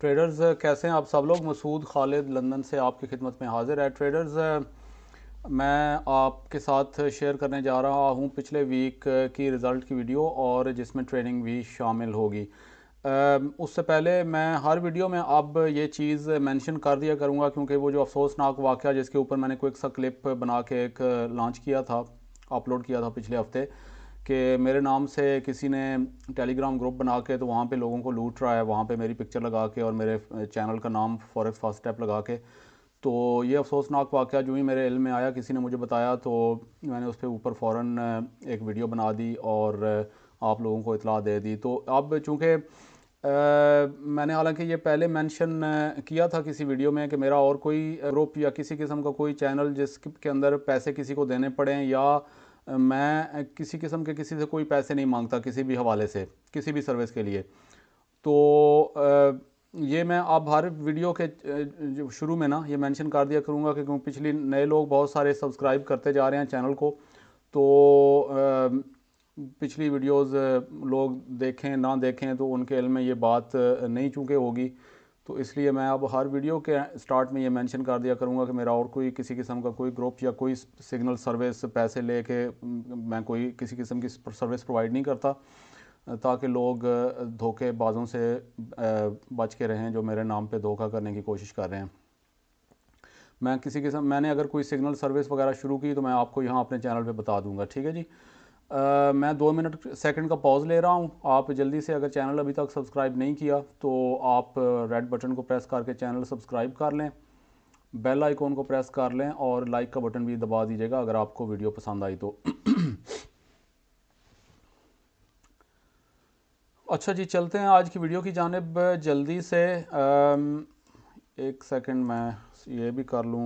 Traders कैसे हैं आप सब लोग। मसूद खालिद लंदन से आपकी खिदमत में हाजिर है। ट्रेडर्स, मैं आपके साथ शेयर करने जा रहा हूं पिछले वीक की रिज़ल्ट की वीडियो और जिसमें ट्रेनिंग भी शामिल होगी। उससे पहले मैं हर वीडियो में अब ये चीज़ मेंशन कर दिया करूंगा क्योंकि वो जो अफसोसनाक वाक़या जिसके ऊपर मैंने कोई सा क्लिप बना के एक लॉन्च किया था, अपलोड किया था पिछले हफ्ते, कि मेरे नाम से किसी ने टेलीग्राम ग्रुप बना के तो वहाँ पे लोगों को लूट रहा है, वहाँ पे मेरी पिक्चर लगा के और मेरे चैनल का नाम फॉरेक्स फर्स्ट स्टेप लगा के। तो ये अफसोसनाक वाक़या जो ही मेरे इल्म में आया, किसी ने मुझे बताया, तो मैंने उस पर ऊपर फ़ौरन एक वीडियो बना दी और आप लोगों को इतला दे दी। तो अब चूँकि मैंने हालांकि ये पहले मेंशन किया था किसी वीडियो में कि मेरा और कोई ग्रुप या किसी किस्म का कोई चैनल जिसके अंदर पैसे किसी को देने पड़ें, या मैं किसी किस्म के किसी से कोई पैसे नहीं मांगता किसी भी हवाले से किसी भी सर्विस के लिए। तो ये मैं अब हर वीडियो के जो शुरू में ना ये मेंशन कर दिया करूँगा कि क्योंकि पिछली नए लोग बहुत सारे सब्सक्राइब करते जा रहे हैं चैनल को, तो पिछली वीडियोस लोग देखें ना देखें तो उनके इल्म में ये बात नहीं चूँकि होगी। तो इसलिए मैं अब हर वीडियो के स्टार्ट में ये मेंशन कर दिया करूँगा कि मेरा और कोई किसी किस्म का कोई ग्रुप या कोई सिग्नल सर्विस पैसे लेके मैं कोई किसी किस्म की सर्विस प्रोवाइड नहीं करता, ताकि लोग धोखेबाजों से बच के रहें जो मेरे नाम पे धोखा करने की कोशिश कर रहे हैं। मैंने अगर कोई सिग्नल सर्विस वगैरह शुरू की तो मैं आपको यहाँ अपने चैनल पे बता दूंगा, ठीक है जी। मैं 2 मिनट सेकंड का पॉज ले रहा हूँ। आप जल्दी से अगर चैनल अभी तक सब्सक्राइब नहीं किया तो आप रेड बटन को प्रेस करके चैनल सब्सक्राइब कर लें, बेल आइकॉन को प्रेस कर लें और लाइक का बटन भी दबा दीजिएगा अगर आपको वीडियो पसंद आई तो। अच्छा जी, चलते हैं आज की वीडियो की जानिब जल्दी से। एक सेकंड मैं ये भी कर लूँ,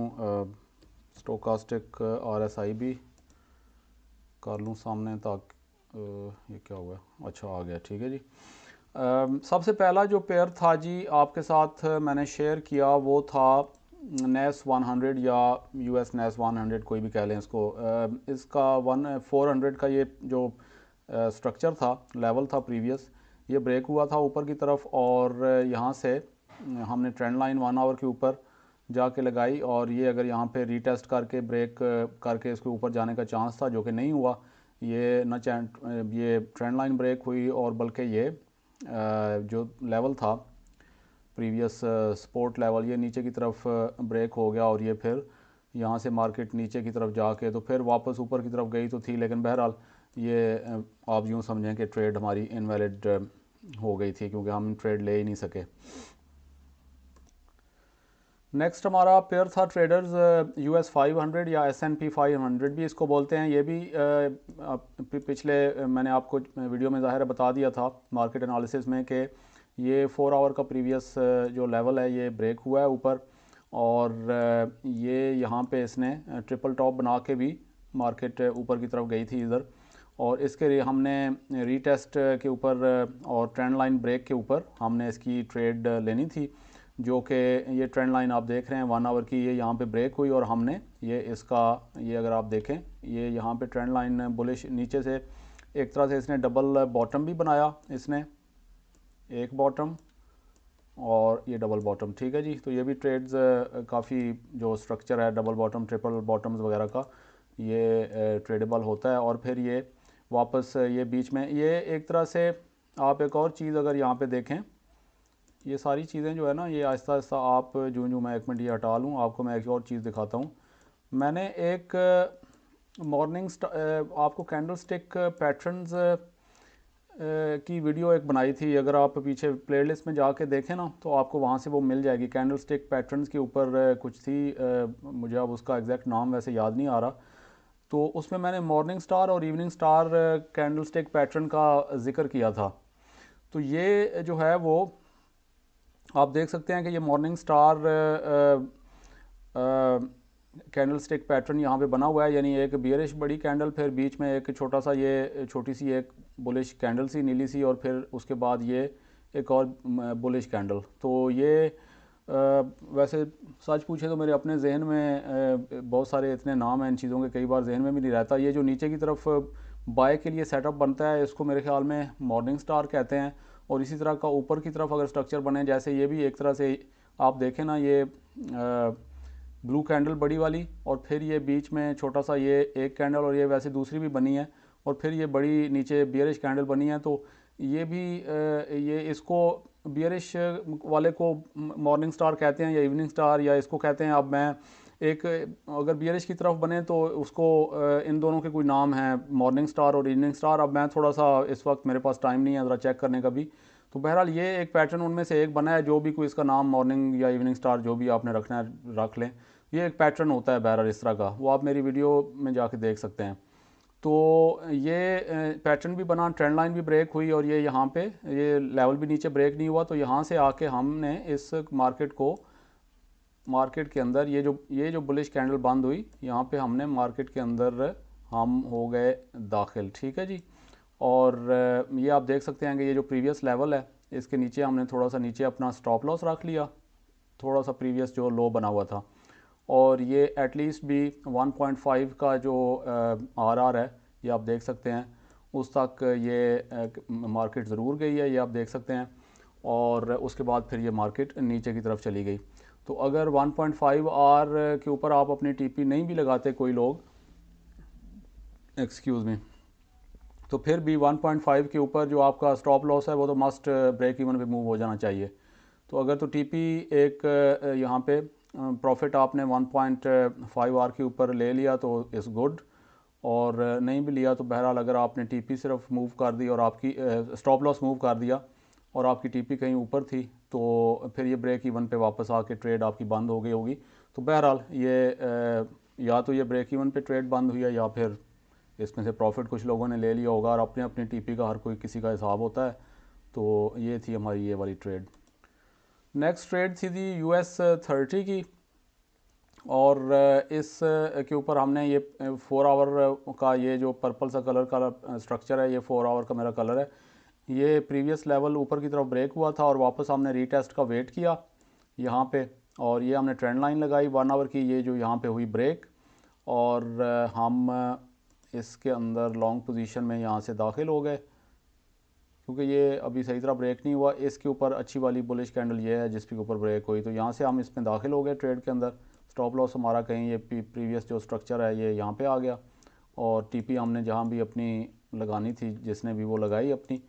स्टोकास्टिक RSI भी कर लूँ सामने, ताकि ये क्या हुआ, अच्छा आ गया, ठीक है जी। सबसे पहला जो पेयर था जी आपके साथ मैंने शेयर किया वो था नेस 100 या US नेस 100, कोई भी कह लें इसको। इसका 400 का ये जो स्ट्रक्चर था, लेवल था प्रीवियस, ये ब्रेक हुआ था ऊपर की तरफ और यहाँ से हमने ट्रेंड लाइन 1 आवर के ऊपर जाके लगाई और ये अगर यहाँ पे रीटेस्ट करके ब्रेक करके इसके ऊपर जाने का चांस था, जो कि नहीं हुआ। ये न ये ट्रेंड लाइन ब्रेक हुई और बल्कि ये जो लेवल था प्रीवियस सपोर्ट लेवल, ये नीचे की तरफ ब्रेक हो गया और ये फिर यहाँ से मार्केट नीचे की तरफ जाके तो फिर वापस ऊपर की तरफ गई तो थी, लेकिन बहरहाल ये आप यूँ समझें कि ट्रेड हमारी इनवैलिड हो गई थी क्योंकि हम ट्रेड ले ही नहीं सके। नेक्स्ट हमारा पेयर था ट्रेडर्स US 500 या S&P 500 भी इसको बोलते हैं। ये भी पिछले मैंने आपको वीडियो में ज़ाहिर बता दिया था मार्केट एनालिसिस में कि ये 4 आवर का प्रीवियस जो लेवल है ये ब्रेक हुआ है ऊपर और ये यहाँ पे इसने ट्रिपल टॉप बना के भी मार्केट ऊपर की तरफ गई थी इधर, और इसके लिए हमने रीटेस्ट के ऊपर और ट्रेंड लाइन ब्रेक के ऊपर हमने इसकी ट्रेड लेनी थी, जो कि ये ट्रेंड लाइन आप देख रहे हैं 1 आवर की, ये यहाँ पे ब्रेक हुई और हमने ये इसका ये अगर आप देखें ये यहाँ पे ट्रेंड लाइन बुलिश नीचे से एक तरह से इसने डबल बॉटम भी बनाया, इसने एक बॉटम और ये डबल बॉटम, ठीक है जी। तो ये भी ट्रेड्स काफ़ी जो स्ट्रक्चर है डबल बॉटम ट्रिपल बॉटम्स वगैरह का ये ट्रेडेबल होता है और फिर ये वापस ये बीच में ये एक तरह से आप एक और चीज़ अगर यहाँ पे देखें, ये सारी चीज़ें जो है ना ये आहिस्ता आहिस्ता आप जो मैं 1 मिनट ये हटा लूँ, आपको मैं एक और चीज़ दिखाता हूँ। मैंने एक आपको कैंडल स्टिक पैटर्न्स की वीडियो एक बनाई थी, अगर आप पीछे प्लेलिस्ट में जाके देखें ना तो आपको वहाँ से वो मिल जाएगी। कैंडल स्टिक पैटर्न्स के ऊपर कुछ थी, मुझे अब उसका एग्जैक्ट नाम वैसे याद नहीं आ रहा, तो उसमें मैंने मॉर्निंग स्टार और evening star candle stick pattern का जिक्र किया था। तो ये जो है वो आप देख सकते हैं कि ये morning star candle stick pattern यहाँ पे बना हुआ है, यानी एक बियरिश बड़ी कैंडल, फिर बीच में एक छोटा सा ये छोटी सी एक बुलिश कैंडल सी नीली सी, और फिर उसके बाद ये एक और बुलिश कैंडल। तो ये वैसे सच पूछे तो मेरे अपने जहन में बहुत सारे इतने नाम हैं इन चीज़ों के, कई बार जहन में भी नहीं रहता। ये जो नीचे की तरफ बाय के लिए सेटअप बनता है इसको मेरे ख्याल में मॉर्निंग स्टार कहते हैं, और इसी तरह का ऊपर की तरफ अगर स्ट्रक्चर बने, जैसे ये भी एक तरह से आप देखें ना, ये ब्लू कैंडल बड़ी वाली, और फिर ये बीच में छोटा सा ये एक कैंडल, और ये वैसे दूसरी भी बनी है, और फिर ये बड़ी नीचे बियरिश कैंडल बनी है। तो ये भी ये इसको बियरिश वाले को मॉर्निंग स्टार कहते हैं या इवनिंग स्टार या इसको कहते हैं। अब मैं एक अगर बियरिश की तरफ बने तो उसको इन दोनों के कोई नाम हैं, मॉर्निंग स्टार और इवनिंग स्टार। अब मैं थोड़ा सा इस वक्त मेरे पास टाइम नहीं है ज़रा चेक करने का भी। तो बहरहाल ये एक पैटर्न उनमें से एक बना है, जो भी कोई इसका नाम मॉर्निंग या इवनिंग स्टार जो भी आपने रखना है रख लें। ये एक पैटर्न होता है बहरहाल इस तरह का, वो आप मेरी वीडियो में जाके देख सकते हैं। तो ये पैटर्न भी बना, ट्रेंड लाइन भी ब्रेक हुई, और ये यहाँ पे ये लेवल भी नीचे ब्रेक नहीं हुआ। तो यहाँ से आके हमने इस मार्केट के अंदर ये जो बुलिश कैंडल बंद हुई, यहाँ पे हमने मार्केट के अंदर हम हो गए दाखिल। ठीक है जी। और ये आप देख सकते हैं कि ये जो प्रीवियस लेवल है, इसके नीचे हमने थोड़ा सा नीचे अपना स्टॉप लॉस रख लिया, थोड़ा सा प्रीवियस जो लो बना हुआ था। और ये एटलीस्ट भी 1.5 का जो आर है, ये आप देख सकते हैं, उस तक ये मार्केट ज़रूर गई है, ये आप देख सकते हैं। और उसके बाद फिर ये मार्केट नीचे की तरफ चली गई। तो अगर 1.5 आर के ऊपर आप अपनी टीपी नहीं भी लगाते कोई लोग, एक्सक्यूज़ मी, तो फिर भी 1.5 के ऊपर जो आपका स्टॉप लॉस है वो तो मस्ट ब्रेक इवन पे मूव हो जाना चाहिए। तो अगर तो टीपी एक यहाँ पे प्रॉफिट आपने 1.5 आर के ऊपर ले लिया तो इज़ गुड, और नहीं भी लिया तो बहरहाल अगर आपने टीपी सिर्फ मूव कर दी और आपकी स्टॉप लॉस मूव कर दिया और आपकी टीपी कहीं ऊपर थी, तो फिर ये ब्रेक इवन पे वापस आके ट्रेड आपकी बंद हो गई होगी। तो बहरहाल ये या तो ये ब्रेक इवन पे ट्रेड बंद हुई है, या फिर इसमें से प्रॉफिट कुछ लोगों ने ले लिया होगा, और अपने अपनी टीपी का हर कोई किसी का हिसाब होता है। तो ये थी हमारी ये वाली ट्रेड। नेक्स्ट ट्रेड थी US 30 की, और इस के ऊपर हमने ये 4 आवर का ये जो पर्पल सा कलर का स्ट्रक्चर है, ये 4 आवर का मेरा कलर है। ये प्रीवियस लेवल ऊपर की तरफ ब्रेक हुआ था और वापस हमने रीटेस्ट का वेट किया यहाँ पे, और ये हमने ट्रेंड लाइन लगाई 1 आवर की, ये जो यहाँ पे हुई ब्रेक, और हम इसके अंदर लॉन्ग पोजीशन में यहाँ से दाखिल हो गए, क्योंकि ये अभी सही तरह ब्रेक नहीं हुआ। इसके ऊपर अच्छी वाली बुलिश कैंडल ये है जिसके ऊपर ब्रेक हुई, तो यहाँ से हम इसमें दाखिल हो गए ट्रेड के अंदर। स्टॉप लॉस हमारा कहीं ये प्रीवियस जो स्ट्रक्चर है ये यहाँ पे आ गया, और टीपी हमने जहाँ भी अपनी लगानी थी जिसने भी वो लगाई अपनी,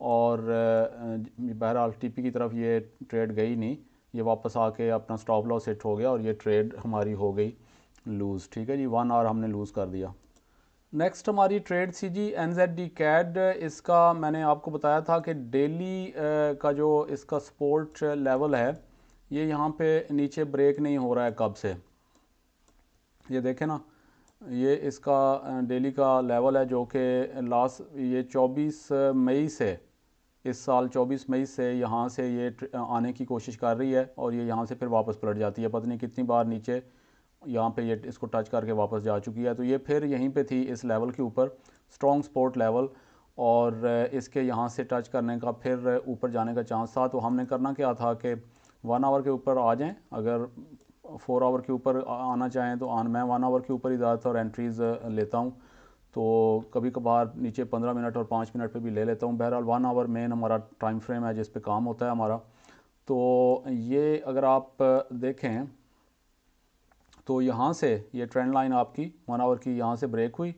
और बहरहाल टीपी की तरफ ये ट्रेड गई नहीं, ये वापस आके अपना स्टॉप लॉस हिट हो गया और ये ट्रेड हमारी हो गई लूज़। ठीक है जी, 1 आवर हमने लूज़ कर दिया। नेक्स्ट हमारी ट्रेड सी जी NZD CAD। इसका मैंने आपको बताया था कि डेली का जो इसका सपोर्ट लेवल है, ये यहाँ पे नीचे ब्रेक नहीं हो रहा है कब से, ये देखें ना, ये इसका डेली का लेवल है जो कि लास्ट ये 24 मई से, इस साल 24 मई से यहाँ से ये आने की कोशिश कर रही है, और ये यहाँ से फिर वापस पलट जाती है, पता नहीं कितनी बार नीचे यहाँ पे ये इसको टच करके वापस जा चुकी है। तो ये फिर यहीं पे थी इस लेवल के ऊपर, स्ट्रॉन्ग सपोर्ट लेवल, और इसके यहाँ से टच करने का फिर ऊपर जाने का चांस था। तो हमने करना क्या था कि 1 आवर के ऊपर आ जाएं, अगर 4 आवर के ऊपर आना चाहें तो मैं 1 आवर के ऊपर ही ज़्यादातर एंट्रीज़ लेता हूँ, तो कभी कभार नीचे 15 मिनट और 5 मिनट पे भी ले लेता हूँ। बहरहाल 1 आवर मेन हमारा टाइम फ्रेम है जिस पे काम होता है हमारा। तो ये अगर आप देखें तो यहाँ से ये ट्रेंड लाइन आपकी 1 आवर की यहाँ से ब्रेक हुई,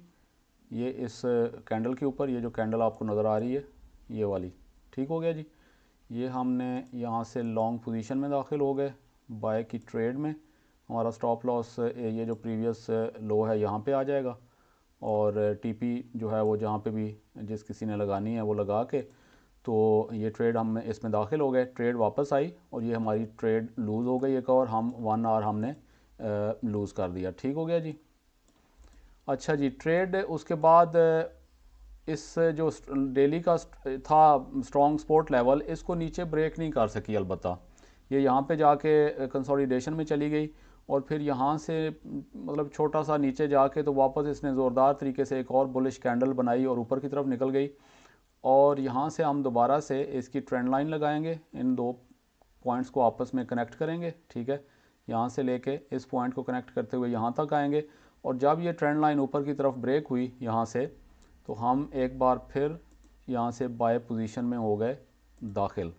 ये इस कैंडल के ऊपर, ये जो कैंडल आपको नज़र आ रही है ये वाली, ठीक हो गया जी। ये हमने यहाँ से लॉन्ग पोजीशन में दाखिल हो गए बाय की ट्रेड में। हमारा स्टॉप लॉस ये जो प्रीवियस लो है यहाँ पे आ जाएगा, और टीपी जो है वो जहाँ पे भी जिस किसी ने लगानी है वो लगा के, तो ये ट्रेड हम इसमें दाखिल हो गए, ट्रेड वापस आई और ये हमारी ट्रेड लूज़ हो गई एक, और हम 1 आवर हमने लूज़ कर दिया। ठीक हो गया जी। अच्छा जी, ट्रेड उसके बाद इस जो डेली का था स्ट्रॉन्ग सपोर्ट लेवल, इसको नीचे ब्रेक नहीं कर सकी, अलबत्ता ये यहाँ पे जाके कंसोलिडेशन में चली गई, और फिर यहाँ से मतलब छोटा सा नीचे जाके तो वापस इसने ज़ोरदार तरीके से एक और बुलिश कैंडल बनाई और ऊपर की तरफ निकल गई। और यहाँ से हम दोबारा से इसकी ट्रेंड लाइन लगाएंगे, इन दो पॉइंट्स को आपस में कनेक्ट करेंगे। ठीक है, यहाँ से लेके इस पॉइंट को कनेक्ट करते हुए यहाँ तक आएंगे, और जब ये ट्रेंड लाइन ऊपर की तरफ ब्रेक हुई यहाँ से, तो हम एक बार फिर यहाँ से बाय पोजीशन में हो गए दाखिल।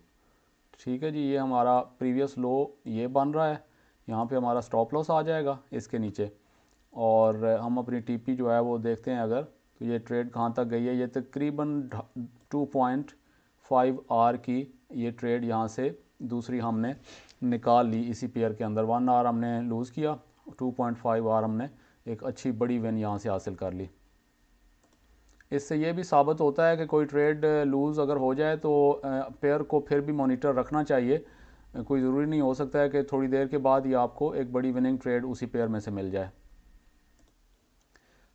ठीक है जी, ये हमारा प्रीवियस लो ये बन रहा है, यहाँ पे हमारा स्टॉप लॉस आ जाएगा इसके नीचे। और हम अपनी टीपी जो है वो देखते हैं अगर, तो ये ट्रेड कहाँ तक गई है, ये तकरीबन 2.5 आर की ये ट्रेड यहाँ से दूसरी हमने निकाल ली इसी पेयर के अंदर। 1 आर हमने लूज़ किया, 2.5 आर हमने एक अच्छी बड़ी विन यहाँ से हासिल कर ली। इससे ये भी साबित होता है कि कोई ट्रेड लूज़ अगर हो जाए तो पेयर को फिर भी मॉनिटर रखना चाहिए। कोई ज़रूरी नहीं हो सकता है कि थोड़ी देर के बाद ही आपको एक बड़ी विनिंग ट्रेड उसी पेयर में से मिल जाए।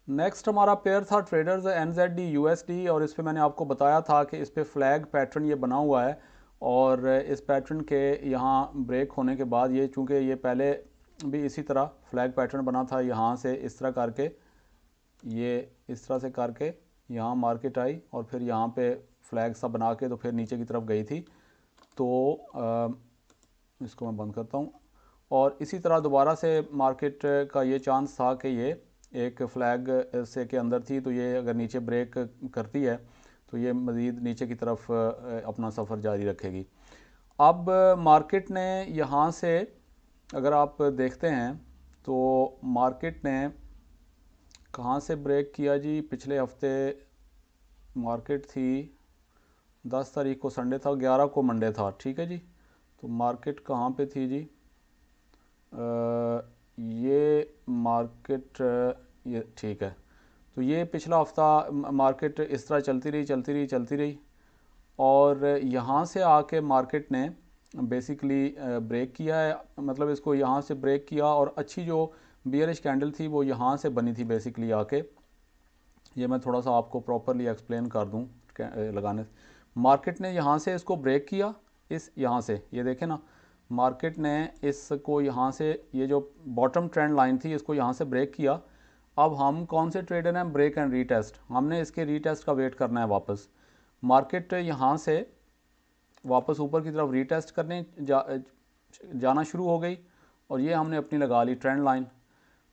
नेक्स्ट हमारा पेयर था ट्रेडर्स NZD USD, और इस पर मैंने आपको बताया था कि इस पर फ्लैग पैटर्न ये बना हुआ है, और इस पैटर्न के यहाँ ब्रेक होने के बाद ये, चूँकि ये पहले भी इसी तरह फ्लैग पैटर्न बना था, यहाँ से इस तरह करके, ये इस तरह से करके यहाँ मार्केट आई और फिर यहाँ पे फ्लैग सा बना के तो फिर नीचे की तरफ गई थी। तो इसको मैं बंद करता हूँ। और इसी तरह दोबारा से मार्केट का ये चांस था कि ये एक फ्लैग से के अंदर थी, तो ये अगर नीचे ब्रेक करती है तो ये मज़ीद नीचे की तरफ अपना सफ़र जारी रखेगी। अब मार्केट ने यहाँ से अगर आप देखते हैं तो मार्केट ने कहाँ से ब्रेक किया जी, पिछले हफ्ते मार्केट थी 10 तारीख को संडे था, 11 को मंडे था। ठीक है जी, तो मार्केट कहाँ पे थी जी, ये मार्केट ये ठीक है। तो ये पिछला हफ्ता मार्केट इस तरह चलती रही और यहाँ से आके मार्केट ने बेसिकली ब्रेक किया है, मतलब इसको यहाँ से ब्रेक किया और अच्छी जो बियरिश कैंडल थी वो यहाँ से बनी थी बेसिकली आके। ये मैं थोड़ा सा आपको प्रॉपरली एक्सप्लेन कर दूँ लगाने। मार्केट ने यहाँ से इसको ब्रेक किया, इस यहाँ से ये देखें ना, मार्केट ने इसको यहाँ से, ये जो बॉटम ट्रेंड लाइन थी इसको यहाँ से ब्रेक किया। अब हम कौन से ट्रेडर हैं, ब्रेक एंड रीटेस्ट, हमने इसके रीटेस्ट का वेट करना है वापस। मार्केट यहाँ से वापस ऊपर की तरफ रीटेस्ट करने जाना शुरू हो गई और ये हमने अपनी लगा ली ट्रेंड लाइन।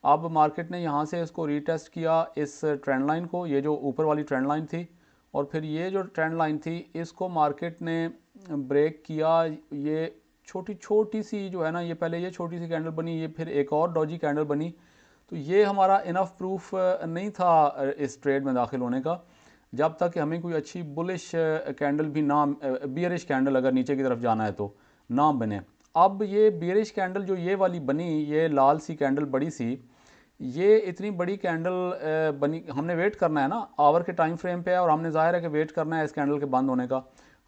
अब मार्केट ने यहाँ से इसको रीटेस्ट किया इस ट्रेंड लाइन को, ये जो ऊपर वाली ट्रेंड लाइन थी, और फिर ये जो ट्रेंड लाइन थी इसको मार्केट ने ब्रेक किया। ये छोटी छोटी सी जो है ना, ये पहले ये छोटी सी कैंडल बनी, ये फिर एक और डॉजी कैंडल बनी। तो ये हमारा इनफ प्रूफ नहीं था इस ट्रेड में दाखिल होने का, जब तक कि हमें कोई अच्छी बुलिश कैंडल भी ना, बियरिश कैंडल अगर नीचे की तरफ जाना है तो ना बने। अब ये बियरिश कैंडल जो ये वाली बनी, ये लाल सी कैंडल बड़ी सी, ये इतनी बड़ी कैंडल बनी, हमने वेट करना है ना, आवर के टाइम फ्रेम पे है और हमने ज़ाहिर है कि वेट करना है इस कैंडल के बंद होने का।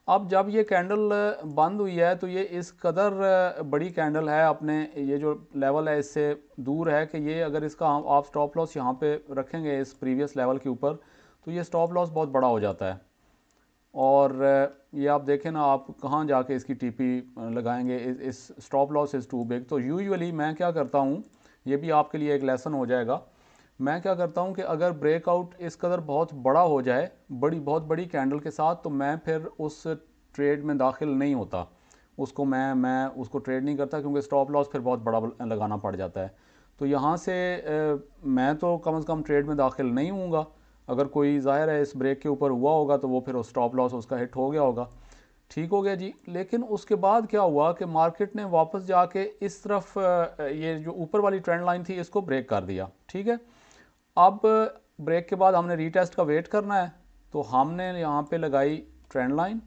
अब जब ये कैंडल बंद हुई है तो ये इस कदर बड़ी कैंडल है, अपने ये जो लेवल है इससे दूर है कि ये अगर इसका आप स्टॉप लॉस यहाँ पे रखेंगे इस प्रीवियस लेवल के ऊपर तो ये स्टॉप लॉस बहुत बड़ा हो जाता है। और ये आप देखें ना, आप कहाँ जाके इसकी टीपी लगाएंगे, इस stop loss is too big. तो यूजुअली मैं क्या करता हूँ, ये भी आपके लिए एक लेसन हो जाएगा, मैं क्या करता हूँ कि अगर ब्रेकआउट इस कदर बहुत बड़ा हो जाए, बहुत बड़ी कैंडल के साथ, तो मैं फिर उस ट्रेड में दाखिल नहीं होता, उसको मैं उसको ट्रेड नहीं करता, क्योंकि स्टॉप लॉस फिर बहुत बड़ा लगाना पड़ जाता है। तो यहाँ से मैं तो कम से कम ट्रेड में दाखिल नहीं हूँगा। अगर कोई ज़ाहिर है इस ब्रेक के ऊपर हुआ होगा तो वो फिर स्टॉप लॉस उसका हिट हो गया होगा। ठीक हो गया जी। लेकिन उसके बाद क्या हुआ कि मार्केट ने वापस जाके इस तरफ ये जो ऊपर वाली ट्रेंड लाइन थी इसको ब्रेक कर दिया। ठीक है, अब ब्रेक के बाद हमने रीटेस्ट का वेट करना है, तो हमने यहाँ पे लगाई ट्रेंड लाइन,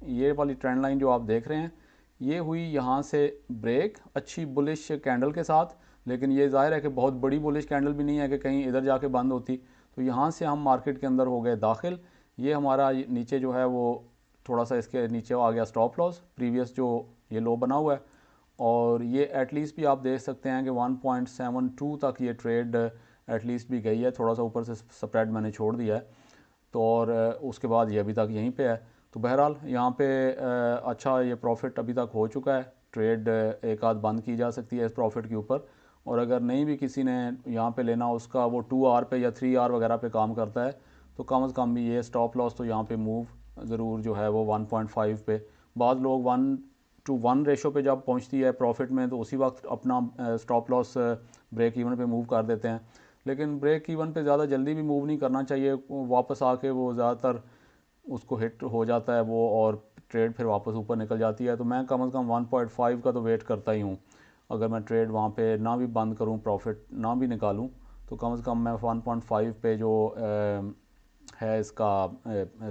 ये वाली ट्रेंड लाइन जो आप देख रहे हैं, ये हुई यहाँ से ब्रेक अच्छी बुलिश कैंडल के साथ, लेकिन ये जाहिर है कि बहुत बड़ी बुलिश कैंडल भी नहीं है कि कहीं इधर जाके बंद होती। तो यहाँ से हम मार्केट के अंदर हो गए दाखिल। ये हमारा नीचे जो है वो थोड़ा सा इसके नीचे आ गया स्टॉप लॉस, प्रीवियस जो ये लो बना हुआ है, और ये एटलीस्ट भी आप देख सकते हैं कि 1.72 तक ये ट्रेड एटलीस्ट भी गई है, थोड़ा सा ऊपर से स्प्रेड मैंने छोड़ दिया है। तो और उसके बाद ये अभी तक यहीं पे है। तो बहरहाल यहाँ पे अच्छा ये प्रॉफिट अभी तक हो चुका है, ट्रेड एक आध बंद की जा सकती है इस प्रॉफिट के ऊपर। और अगर नहीं भी किसी ने यहाँ पे लेना, उसका वो 2 आर पे या 3 आर वगैरह पे काम करता है, तो कम से कम भी ये स्टॉप लॉस तो यहाँ पे मूव ज़रूर जो है वो 1.5 पे, बाद लोग 1:1 रेशो पे जब पहुँचती है प्रॉफिट में तो उसी वक्त अपना स्टॉप लॉस ब्रेक इवन पे मूव कर देते हैं। लेकिन ब्रेक इवन पे ज़्यादा जल्दी भी मूव नहीं करना चाहिए, वापस आके वो ज़्यादातर उसको हिट हो जाता है वो, और ट्रेड फिर वापस ऊपर निकल जाती है। तो मैं कम से कम 1.5 का तो वेट करता ही हूँ। अगर मैं ट्रेड वहाँ पे ना भी बंद करूँ, प्रॉफिट ना भी निकालूँ, तो कम से कम मैं 1.5 पे जो है इसका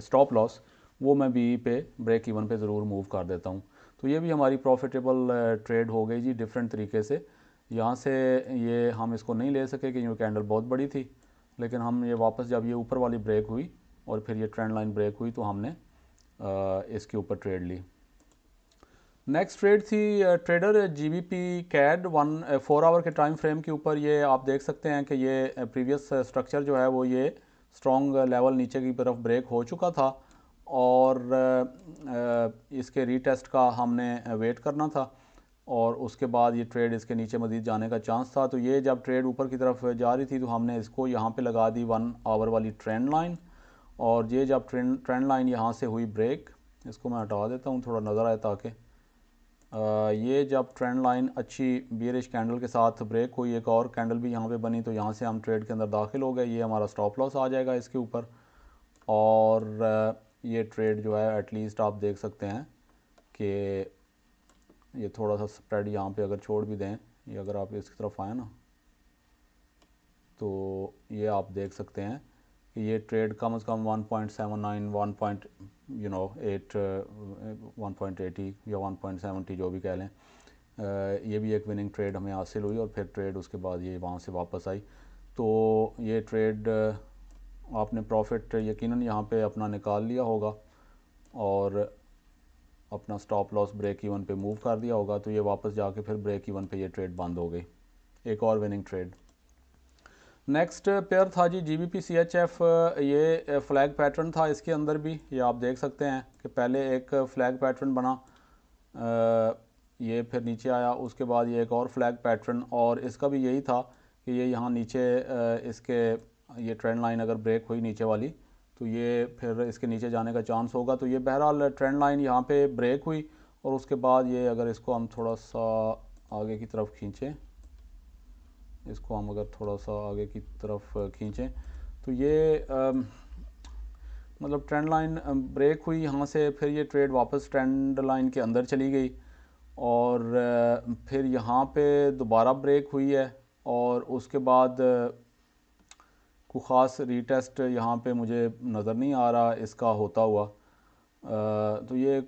स्टॉप लॉस, वो मैं बी पे ब्रेक इवन पे ज़रूर मूव कर देता हूँ। तो ये भी हमारी प्रॉफिटेबल ट्रेड हो गई जी, डिफरेंट तरीके से। यहाँ से ये हम इसको नहीं ले सके कि ये कैंडल बहुत बड़ी थी, लेकिन हम ये वापस जब ये ऊपर वाली ब्रेक हुई और फिर ये ट्रेंड लाइन ब्रेक हुई तो हमने इसके ऊपर ट्रेड ली। नेक्स्ट ट्रेड थी ट्रेडर जीबीपी कैड 4 आवर के टाइम फ्रेम के ऊपर। ये आप देख सकते हैं कि ये प्रीवियस स्ट्रक्चर जो है वो ये स्ट्रॉन्ग लेवल नीचे की तरफ ब्रेक हो चुका था और इसके रीटेस्ट का हमने वेट करना था और उसके बाद ये ट्रेड इसके नीचे मज़ीद जाने का चांस था। तो ये जब ट्रेड ऊपर की तरफ जा रही थी तो हमने इसको यहाँ पे लगा दी 1 आवर वाली ट्रेंड लाइन, और ये जब ट्रेंड लाइन यहाँ से हुई ब्रेक, इसको मैं हटा देता हूँ थोड़ा नज़र आए ताकि ये जब ट्रेंड लाइन अच्छी बियरिश कैंडल के साथ ब्रेक हुई, एक और कैंडल भी यहाँ पे बनी, तो यहाँ से हम ट्रेड के अंदर दाखिल हो गए। ये हमारा स्टॉप लॉस आ जाएगा इसके ऊपर, और ये ट्रेड जो है एटलीस्ट आप देख सकते हैं कि ये थोड़ा सा स्प्रेड यहाँ पे अगर छोड़ भी दें, ये अगर आप इसकी तरफ आए ना, तो ये आप देख सकते हैं कि ये ट्रेड कम से कम 1.79 1.80 या 1.70 जो भी कह लें, ये भी एक विनिंग ट्रेड हमें हासिल हुई और फिर ट्रेड उसके बाद ये वहाँ से वापस आई। तो ये ट्रेड आपने प्रॉफिट यकीनन यहाँ पे अपना निकाल लिया होगा और अपना स्टॉप लॉस ब्रेक इवन पे मूव कर दिया होगा। तो ये वापस जाके फिर ब्रेक इवन पे ये ट्रेड बंद हो गई, एक और विनिंग ट्रेड। नेक्स्ट पेयर था जी जीबीपी सीएचएफ। ये फ्लैग पैटर्न था इसके अंदर भी, ये आप देख सकते हैं कि पहले एक फ्लैग पैटर्न बना, ये फिर नीचे आया, उसके बाद ये एक और फ्लैग पैटर्न, और इसका भी यही था कि ये यहाँ नीचे इसके ये ट्रेंड लाइन अगर ब्रेक हुई नीचे वाली तो ये फिर इसके नीचे जाने का चांस होगा। तो ये बहरहाल ट्रेंड लाइन यहाँ पे ब्रेक हुई और उसके बाद ये अगर इसको हम थोड़ा सा आगे की तरफ खींचें, इसको हम अगर थोड़ा सा आगे की तरफ खींचें तो ये मतलब ट्रेंड लाइन ब्रेक हुई यहाँ से, फिर ये ट्रेड वापस ट्रेंड लाइन के अंदर चली गई और फिर यहाँ पे दोबारा ब्रेक हुई है और उसके बाद कोई ख़ास रीटेस्ट यहाँ पे मुझे नज़र नहीं आ रहा इसका होता हुआ। तो ये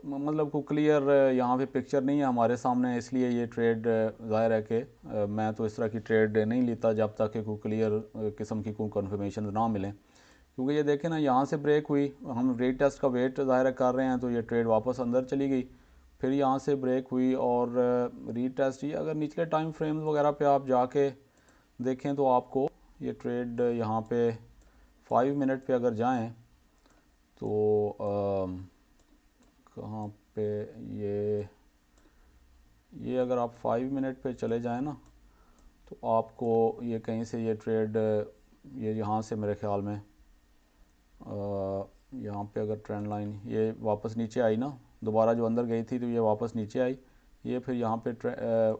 मतलब को क्लियर यहाँ पे पिक्चर नहीं है हमारे सामने, इसलिए ये ट्रेड ज़ाहिर है कि मैं तो इस तरह की ट्रेड नहीं लेता जब तक कि कोई क्लियर किस्म की कोई कन्फर्मेशन ना मिले। क्योंकि ये देखें ना, यहाँ से ब्रेक हुई, हम रीटेस्ट का वेट ज़ाहिर कर रहे हैं, तो ये ट्रेड वापस अंदर चली गई, फिर यहाँ से ब्रेक हुई और रीटेस्ट ही। अगर निचले टाइम फ्रेम्स वगैरह पे आप जाके देखें तो आपको ये ट्रेड यहाँ पे 5 मिनट पे अगर जाएं तो कहाँ पे ये अगर आप 5 मिनट पे चले जाएं ना तो आपको ये कहीं से ये ट्रेड ये यहाँ से मेरे ख्याल में यहाँ पे अगर ट्रेंड लाइन ये वापस नीचे आई ना, दोबारा जो अंदर गई थी तो ये वापस नीचे आई, ये फिर यहाँ पे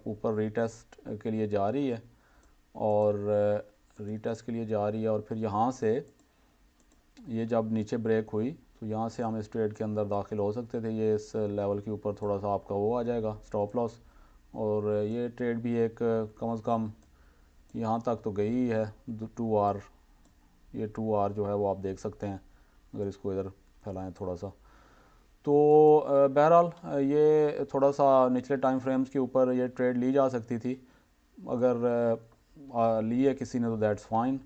ऊपर रीटेस्ट के लिए जा रही है और रीटेस्ट के लिए जा रही है और फिर यहाँ से ये जब नीचे ब्रेक हुई तो यहाँ से हम इस ट्रेड के अंदर दाखिल हो सकते थे। ये इस लेवल के ऊपर थोड़ा सा आपका वो आ जाएगा स्टॉप लॉस, और ये ट्रेड भी एक कम से कम यहाँ तक तो गई ही है 2 आवर। ये 2 आवर जो है वो आप देख सकते हैं, अगर इसको इधर फैलाएं थोड़ा सा। तो बहरहाल ये थोड़ा सा निचले टाइम फ्रेम्स के ऊपर ये ट्रेड ली जा सकती थी, अगर ली है किसी ने तो दैट्स फाइन,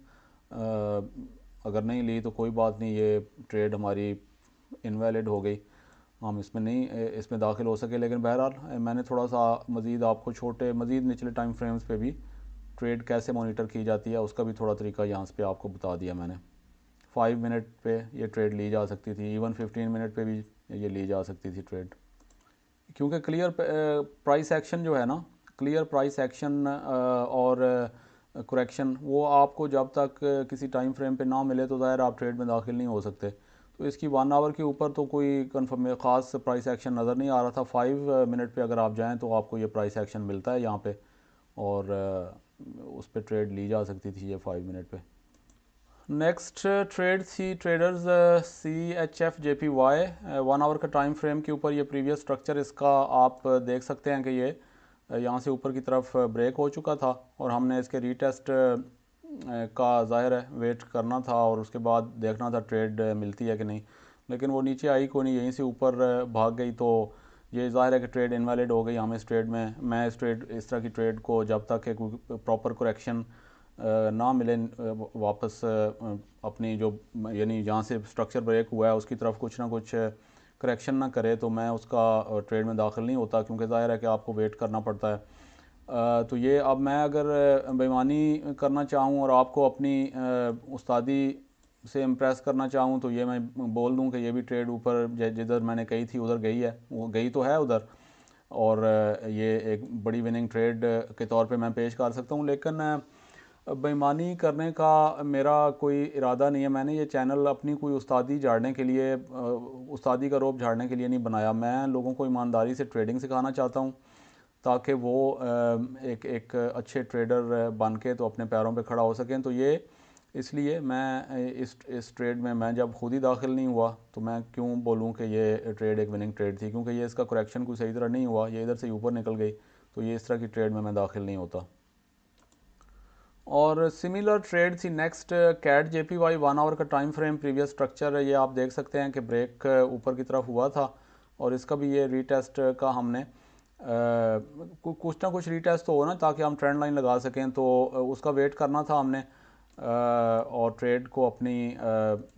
अगर नहीं ली तो कोई बात नहीं, ये ट्रेड हमारी इनवैलिड हो गई, हम इसमें दाखिल हो सके। लेकिन बहरहाल मैंने थोड़ा सा मज़ीद आपको मज़ीद निचले टाइम फ्रेम्स पे भी ट्रेड कैसे मॉनिटर की जाती है उसका भी थोड़ा तरीका यहाँ पे आपको बता दिया मैंने। 5 मिनट पे ये ट्रेड ली जा सकती थी, इवन 15 मिनट पे भी ये ली जा सकती थी ट्रेड, क्योंकि क्लियर प्राइस एक्शन जो है ना, क्लियर प्राइस एक्शन और करेक्शन वो आपको जब तक किसी टाइम फ्रेम पे ना मिले तो ज़ाहिर आप ट्रेड में दाखिल नहीं हो सकते। तो इसकी 1 आवर के ऊपर तो कोई कंफर्म ख़ास प्राइस एक्शन नज़र नहीं आ रहा था। 5 मिनट पे अगर आप जाएं तो आपको ये प्राइस एक्शन मिलता है यहाँ पे, और उस पर ट्रेड ली जा सकती थी ये 5 मिनट पे। नेक्स्ट ट्रेड थी ट्रेडर्स CHF-JPY 1 आवर का टाइम फ्रेम के ऊपर। ये प्रीवियस स्ट्रक्चर इसका आप देख सकते हैं कि ये यहाँ से ऊपर की तरफ ब्रेक हो चुका था और हमने इसके रीटेस्ट का ज़ाहिर है वेट करना था और उसके बाद देखना था ट्रेड मिलती है कि नहीं, लेकिन वो नीचे आई को नहीं, यहीं से ऊपर भाग गई। तो ये ज़ाहिर है कि ट्रेड इनवैलिड हो गई हमें इस ट्रेड में। मैं इस तरह की ट्रेड को जब तक एक प्रॉपर करेक्शन ना मिले वापस अपनी जो यानी जहाँ से स्ट्रक्चर ब्रेक हुआ है उसकी तरफ कुछ ना कुछ करेक्शन ना करे तो मैं उसका ट्रेड में दाखिल नहीं होता, क्योंकि ज़ाहिर है कि आपको वेट करना पड़ता है। तो ये अब मैं अगर बेईमानी करना चाहूँ और आपको अपनी उस्तादी से इम्प्रेस करना चाहूँ तो ये मैं बोल दूँ कि ये भी ट्रेड ऊपर जिधर मैंने कही थी उधर गई है, वो गई तो है उधर, और ये एक बड़ी विनिंग ट्रेड के तौर पे मैं पेश कर सकता हूँ। लेकिन बेईमानी करने का मेरा कोई इरादा नहीं है। मैंने ये चैनल अपनी कोई उस्तादी झाड़ने के लिए उस्तादी का रोब झाड़ने के लिए नहीं बनाया। मैं लोगों को ईमानदारी से ट्रेडिंग सिखाना चाहता हूँ ताकि वो एक अच्छे ट्रेडर बन के तो अपने पैरों पे खड़ा हो सकें। तो ये इसलिए मैं इस ट्रेड में मैं जब खुद ही दाखिल नहीं हुआ तो मैं क्यों बोलूँ कि ये ट्रेड एक विनिंग ट्रेड थी, क्योंकि ये इसका करेक्शन कोई सही तरह नहीं हुआ, ये इधर से ऊपर निकल गई। तो ये इस तरह की ट्रेड में मैं दाखिल नहीं होता। और सिमिलर ट्रेड थी नेक्स्ट CAD-JPY 1 आवर का टाइम फ्रेम प्रीवियस स्ट्रक्चर है। ये आप देख सकते हैं कि ब्रेक ऊपर की तरफ हुआ था और इसका भी ये रीटेस्ट का हमने कुछ ना कुछ रीटेस्ट तो हो ना ताकि हम ट्रेंड लाइन लगा सकें, तो उसका वेट करना था हमने और ट्रेड को अपनी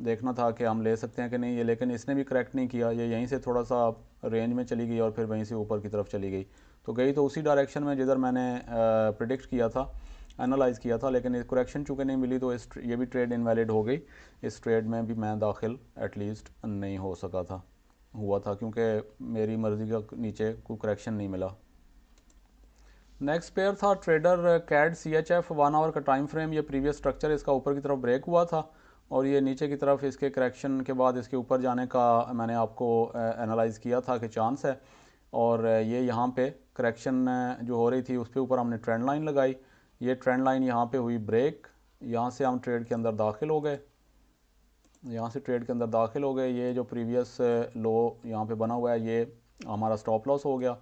देखना था कि हम ले सकते हैं कि नहीं ये, लेकिन इसने भी करेक्ट नहीं किया। ये यहीं से थोड़ा सा रेंज में चली गई और फिर वहीं से ऊपर की तरफ चली गई। तो गई तो उसी डायरेक्शन में जिधर मैंने प्रिडिक्ट किया था, एनालाइज़ किया था, लेकिन करेक्शन चूँकि नहीं मिली तो ये भी ट्रेड इनवैलिड हो गई। इस ट्रेड में भी मैं दाखिल एटलीस्ट नहीं हो सका था हुआ था क्योंकि मेरी मर्ज़ी का नीचे कोई करेक्शन नहीं मिला। नेक्स्ट पेयर था ट्रेडर CAD-CHF 1 आवर का टाइम फ्रेम। ये प्रीवियस स्ट्रक्चर इसका ऊपर की तरफ ब्रेक हुआ था और ये नीचे की तरफ इसके करेक्शन के बाद इसके ऊपर जाने का मैंने आपको एनालाइज़ किया था कि चांस है, और ये यहाँ पे करेक्शन जो हो रही थी उस पर ऊपर हमने ट्रेंड लाइन लगाई। ये ट्रेंड लाइन यहाँ पे हुई ब्रेक, यहाँ से हम ट्रेड के अंदर दाखिल हो गए, यहाँ से ट्रेड के अंदर दाखिल हो गए। ये जो प्रीवियस लो यहाँ पे बना हुआ है ये हमारा स्टॉप लॉस हो गया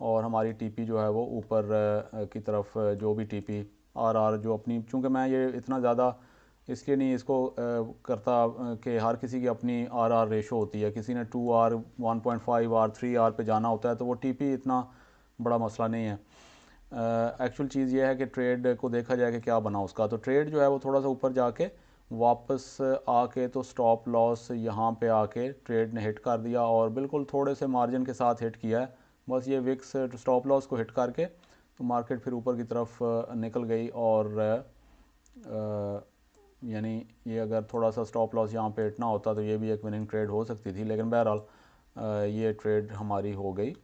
और हमारी टीपी जो है वो ऊपर की तरफ जो भी टीपी आर जो अपनी, चूँकि मैं ये इतना ज़्यादा इसलिए नहीं इसको करता कि हर किसी की अपनी आर रेशो होती है, किसी ने 2R 1.5R 3R पे जाना होता है, तो वो टीपी इतना बड़ा मसला नहीं है। एक्चुअल चीज़ ये है कि ट्रेड को देखा जाए कि क्या बना उसका। तो ट्रेड जो है वो थोड़ा सा ऊपर जाके वापस आके तो स्टॉप लॉस यहाँ पे आके ट्रेड ने हिट कर दिया और बिल्कुल थोड़े से मार्जिन के साथ हिट किया है। बस ये विक्स स्टॉप लॉस को हिट करके तो मार्केट फिर ऊपर की तरफ निकल गई और यानी ये अगर थोड़ा सा स्टॉप लॉस यहाँ पे हिट ना होता तो ये भी एक विनिंग ट्रेड हो सकती थी, लेकिन बहरहाल ये ट्रेड हमारी हो गई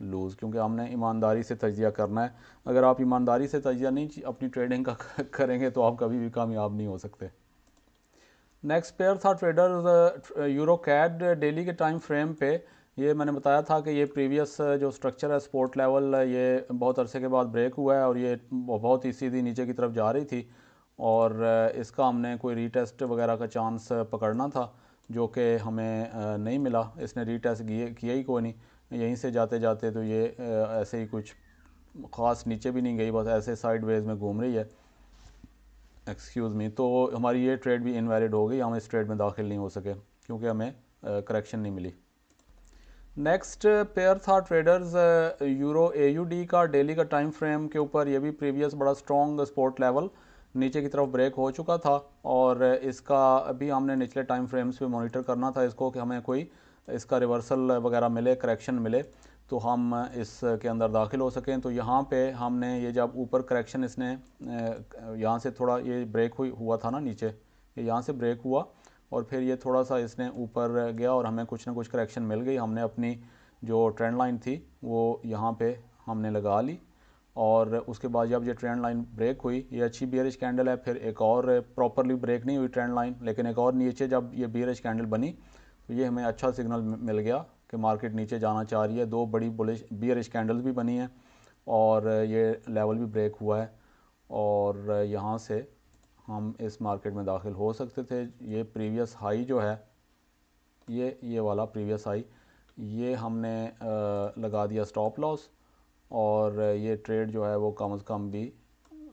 लूज़, क्योंकि हमने ईमानदारी से तजिया करना है। अगर आप ईमानदारी से तजिया नहीं अपनी ट्रेडिंग का करेंगे तो आप कभी भी कामयाब नहीं हो सकते। नेक्स्ट पेयर था ट्रेडर यूरो कैड डेली के टाइम फ्रेम पे। ये मैंने बताया था कि ये प्रीवियस जो स्ट्रक्चर है सपोर्ट लेवल ये बहुत अरसे के बाद ब्रेक हुआ है और ये बहुत ही सीधी नीचे की तरफ जा रही थी और इसका हमने कोई रीटेस्ट वगैरह का चांस पकड़ना था जो कि हमें नहीं मिला। इसने रीटेस्ट किया ही कोई नहीं, यहीं से जाते जाते तो ये ऐसे ही कुछ ख़ास नीचे भी नहीं गई, बस ऐसे साइडवेज में घूम रही है, एक्सक्यूज़ मी। तो हमारी ये ट्रेड भी इनवैलिड हो गई, हम इस ट्रेड में दाखिल नहीं हो सके क्योंकि हमें करेक्शन नहीं मिली। नेक्स्ट पेयर था ट्रेडर्स यूरो AUD का डेली का टाइम फ्रेम के ऊपर। ये भी प्रीवियस बड़ा स्ट्रॉन्ग सपोर्ट लेवल नीचे की तरफ ब्रेक हो चुका था और इसका अभी हमने निचले टाइम फ्रेम्स पे मॉनिटर करना था इसको कि हमें कोई इसका रिवर्सल वगैरह मिले, करेक्शन मिले तो हम इसके अंदर दाखिल हो सकें। तो यहाँ पे हमने ये जब ऊपर करेक्शन इसने यहाँ से थोड़ा ये ब्रेक हुआ था ना नीचे, ये यहाँ से ब्रेक हुआ और फिर ये थोड़ा सा इसने ऊपर गया और हमें कुछ ना कुछ करेक्शन मिल गई। हमने अपनी जो ट्रेंड लाइन थी वो यहाँ पे हमने लगा ली और उसके बाद जब ये ट्रेंड लाइन ब्रेक हुई, ये अच्छी बियरिश कैंडल है, फिर एक और प्रॉपरली ब्रेक नहीं हुई ट्रेंड लाइन लेकिन एक और नीचे जब ये बियरिश कैंडल बनी तो ये हमें अच्छा सिग्नल मिल गया कि मार्केट नीचे जाना चाह रही है। दो बड़ी बुलिश बियरिश कैंडल्स भी बनी हैं और ये लेवल भी ब्रेक हुआ है और यहाँ से हम इस मार्केट में दाखिल हो सकते थे। ये प्रीवियस हाई जो है, ये वाला प्रीवियस हाई, ये हमने लगा दिया स्टॉप लॉस, और ये ट्रेड जो है वो कम से कम भी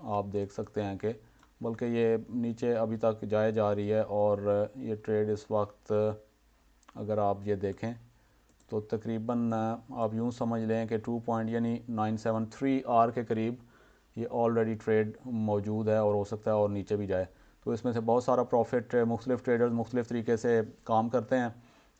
आप देख सकते हैं कि बल्कि ये नीचे अभी तक जाए जा रही है। और ये ट्रेड इस वक्त अगर आप ये देखें तो तकरीबन आप यूँ समझ लें कि 2 पॉइंट यानी 973 आर के करीब ये ऑलरेडी ट्रेड मौजूद है, और हो सकता है और नीचे भी जाए। तो इसमें से बहुत सारा प्रॉफिट मुख्तलिफ़ ट्रेडर्स मुख्तलिफ़ तरीके से काम करते हैं।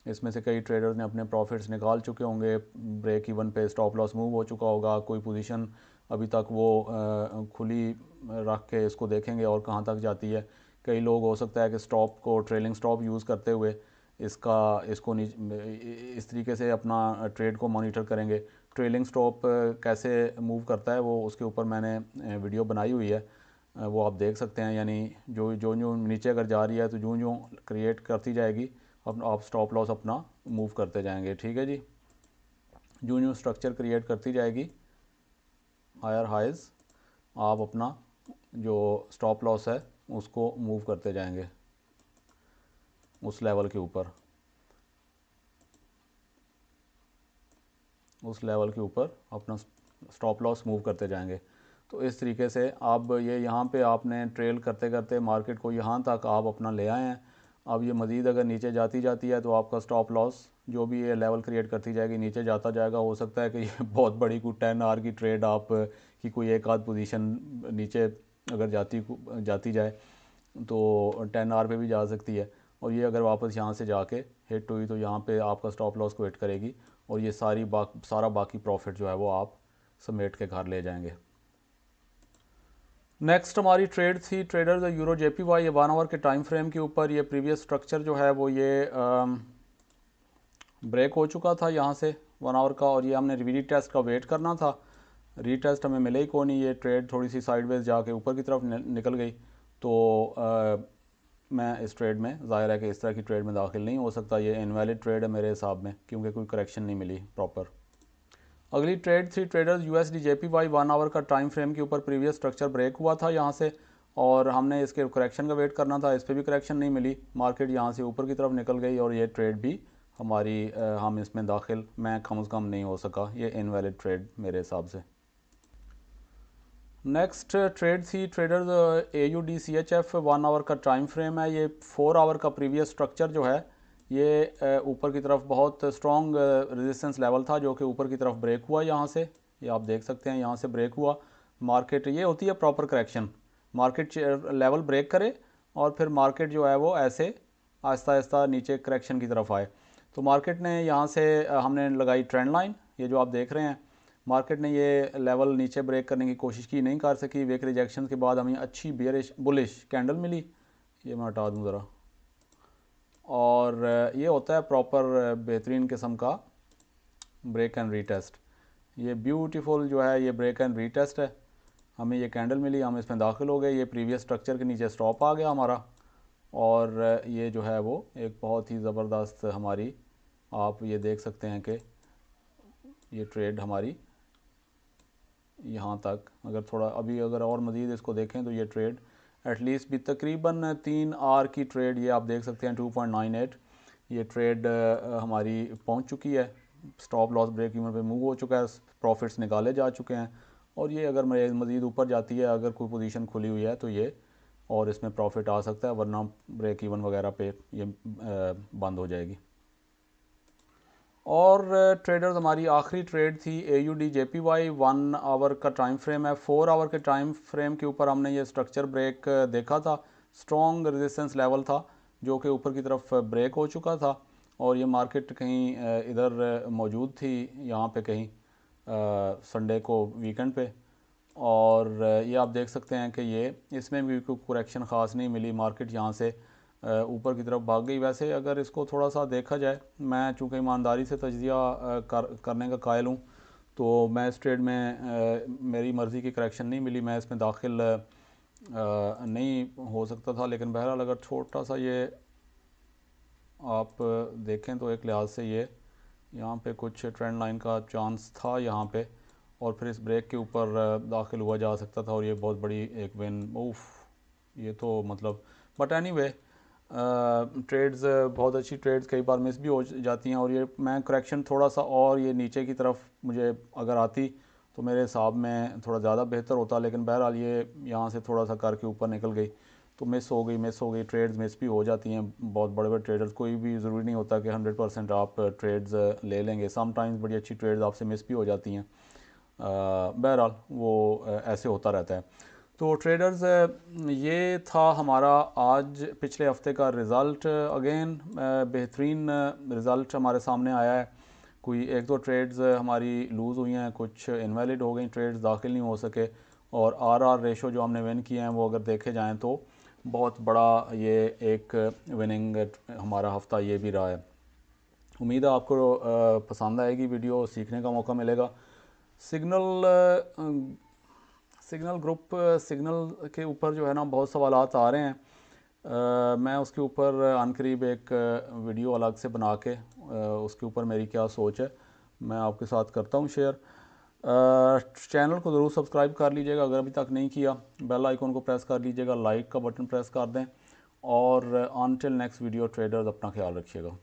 इसमें से कई ट्रेडर्स ने अपने प्रॉफिट्स निकाल चुके होंगे, ब्रेक इवन पे स्टॉप लॉस मूव हो चुका होगा, कोई पोजीशन अभी तक वो खुली रख के इसको देखेंगे और कहाँ तक जाती है। कई लोग हो सकता है कि स्टॉप को ट्रेलिंग स्टॉप यूज़ करते हुए इसको इस तरीके से अपना ट्रेड को मॉनिटर करेंगे। ट्रेलिंग स्टॉप कैसे मूव करता है वो उसके ऊपर मैंने वीडियो बनाई हुई है, वो आप देख सकते हैं। यानी जो जो जो नीचे अगर जा रही है तो जो जो क्रिएट करती जाएगी आप स्टॉप लॉस अपना मूव करते जाएंगे। ठीक है जी, जो जो स्ट्रक्चर क्रिएट करती जाएगी हायर हाइज, आप अपना जो स्टॉप लॉस है उसको मूव करते जाएंगे उस लेवल के ऊपर, उस लेवल के ऊपर अपना स्टॉप लॉस मूव करते जाएंगे। तो इस तरीके से अब ये यहाँ पे आपने ट्रेल करते करते मार्केट को यहाँ तक आप अपना ले आए हैं। अब ये मज़ीद अगर नीचे जाती जाती है तो आपका स्टॉप लॉस जो भी ये लेवल क्रिएट करती जाएगी नीचे जाता जाएगा। हो सकता है कि ये बहुत बड़ी कोई 10 आवर की ट्रेड आप की कोई एक आध पोजीशन नीचे अगर जाती जाए तो 10 आवर पे भी जा सकती है, और ये अगर वापस यहाँ से जाके हिट हुई तो यहाँ पे आपका स्टॉप लॉस को हिट करेगी, और ये सारा बाकी प्रॉफिट जो है वो आप समेट के घर ले जाएंगे। नेक्स्ट हमारी ट्रेड थी ट्रेडर्स यूरो JPY, ये 1 आवर के टाइम फ्रेम के ऊपर। ये प्रीवियस स्ट्रक्चर जो है वो ये ब्रेक हो चुका था यहाँ से 1 आवर का, और ये हमने रीटेस्ट का वेट करना था। रीटेस्ट हमें मिले ही को नहीं, ये ट्रेड थोड़ी सी साइडवेज जाके ऊपर की तरफ निकल गई। तो मैं इस ट्रेड में ज़ाहिर है कि इस तरह की ट्रेड में दाखिल नहीं हो सकता, ये इनवैलिड ट्रेड है मेरे हिसाब में, क्योंकि कोई करेक्शन नहीं मिली प्रॉपर। अगली ट्रेड थी ट्रेडर्स USD JPY 1 आवर का टाइम फ्रेम के ऊपर। प्रीवियस स्ट्रक्चर ब्रेक हुआ था यहाँ से, और हमने इसके करेक्शन का वेट करना था। इस पर भी करेक्शन नहीं मिली, मार्केट यहाँ से ऊपर की तरफ निकल गई, और ये ट्रेड भी हमारी हम इसमें दाखिल मैं कम से कम नहीं हो सका, ये इनवैलिड ट्रेड मेरे हिसाब से। नेक्स्ट ट्रेड थी ट्रेडर्स AUD CHF 1 आवर का टाइम फ्रेम है। ये 4 आवर का प्रीवियस स्ट्रक्चर जो है ये ऊपर की तरफ बहुत स्ट्रॉन्ग रेजिस्टेंस लेवल था जो कि ऊपर की तरफ ब्रेक हुआ यहाँ से, ये आप देख सकते हैं यहाँ से ब्रेक हुआ। मार्केट ये होती है proper correction, market level break करे और फिर मार्केट जो है वो ऐसे आहिस्ता आहिस्ता नीचे करेक्शन की तरफ आए। तो मार्केट ने यहाँ से हमने लगाई ट्रेंड लाइन, ये जो आप देख रहे हैं। मार्केट ने ये लेवल नीचे ब्रेक करने की कोशिश की, नहीं कर सकी। वेक रिजेक्शन के बाद हमें अच्छी बेयरिश बुलिश कैंडल मिली, ये मैं हटा दूँ ज़रा। और ये होता है प्रॉपर बेहतरीन किस्म का ब्रेक एंड रीटेस्ट। ये ब्यूटीफुल जो है ये ब्रेक एंड रीटेस्ट है। हमें ये कैंडल मिली, हम इसमें दाखिल हो गए, ये प्रीवियस स्ट्रक्चर के नीचे स्टॉप आ गया हमारा, और ये जो है वो एक बहुत ही ज़बरदस्त हमारी, आप ये देख सकते हैं कि ये ट्रेड हमारी यहाँ तक अगर थोड़ा अभी अगर और मज़ीद इसको देखें तो ये ट्रेड एटलीस्ट भी तकरीबन 3 आवर की ट्रेड, ये आप देख सकते हैं 2.98 ये ट्रेड हमारी पहुँच चुकी है। स्टॉप लॉस ब्रेक इवन पे मूव हो चुका है, प्रॉफिट्स निकाले जा चुके हैं, और ये अगर मज़ीद ऊपर जाती है, अगर कोई पोजीशन खुली हुई है तो ये और इसमें प्रॉफिट आ सकता है, वरना ब्रेक इवन वगैरह पे ये बंद हो जाएगी। और ट्रेडर्स हमारी आखिरी ट्रेड थी AUD JPY 1 आवर का टाइम फ्रेम है। 4 आवर के टाइम फ्रेम के ऊपर हमने ये स्ट्रक्चर ब्रेक देखा था, स्ट्रॉन्ग रेजिस्टेंस लेवल था जो कि ऊपर की तरफ ब्रेक हो चुका था, और ये मार्केट कहीं इधर मौजूद थी यहाँ पे कहीं संडे को वीकेंड पे, और ये आप देख सकते हैं कि ये इसमें भी कोई करेक्शन ख़ास नहीं मिली, मार्केट यहाँ से ऊपर की तरफ भाग गई। वैसे अगर इसको थोड़ा सा देखा जाए, मैं चूँकि ईमानदारी से तजिया करने का कायल हूँ, तो मैं इस ट्रेड में मेरी मर्ज़ी की करेक्शन नहीं मिली, मैं इसमें दाखिल नहीं हो सकता था। लेकिन बहरहाल अगर छोटा सा ये आप देखें तो एक लिहाज से ये यहाँ पे कुछ ट्रेंड लाइन का चांस था यहाँ पे, और फिर इस ब्रेक के ऊपर दाखिल हुआ जा सकता था, और ये बहुत बड़ी एक विन। उफ, ये तो मतलब बट एनीवे ट्रेड्स बहुत अच्छी ट्रेड्स कई बार मिस भी हो जाती हैं, और ये मैं करेक्शन थोड़ा सा और ये नीचे की तरफ मुझे अगर आती तो मेरे हिसाब में थोड़ा ज़्यादा बेहतर होता, लेकिन बहरहाल ये यहाँ से थोड़ा सा करके ऊपर निकल गई तो मिस हो गई। ट्रेड्स मिस भी हो जाती हैं। बहुत बड़े बड़े ट्रेडर्स, कोई भी ज़रूरी नहीं होता कि 100% आप ट्रेड्स ले लेंगे। समटाइम्स बड़ी अच्छी ट्रेड्स आपसे मिस भी हो जाती हैं। बहरहाल वो ऐसे होता रहता है। तो ट्रेडर्स ये था हमारा आज पिछले हफ्ते का रिज़ल्ट। अगेन बेहतरीन रिज़ल्ट हमारे सामने आया है। कोई एक दो ट्रेड्स हमारी लूज़ हुई हैं, कुछ इनवैलिड हो गई, ट्रेड्स दाखिल नहीं हो सके, और आर रेशो जो हमने विन किए हैं वो अगर देखे जाएं तो बहुत बड़ा ये एक विनिंग हमारा हफ्ता ये भी रहा है। उम्मीद है आपको पसंद आएगी वीडियो, सीखने का मौका मिलेगा। सिग्नल सिग्नल ग्रुप सिग्नल के ऊपर जो है ना बहुत सवालात आ रहे हैं। मैं उसके ऊपर अनकरीब एक वीडियो अलग से बना के उसके ऊपर मेरी क्या सोच है मैं आपके साथ करता हूँ शेयर। चैनल को ज़रूर सब्सक्राइब कर लीजिएगा अगर अभी तक नहीं किया, बेल आइकन को प्रेस कर लीजिएगा, लाइक का बटन प्रेस कर दें, और अनटिल नेक्स्ट वीडियो ट्रेडर्स अपना ख्याल रखिएगा।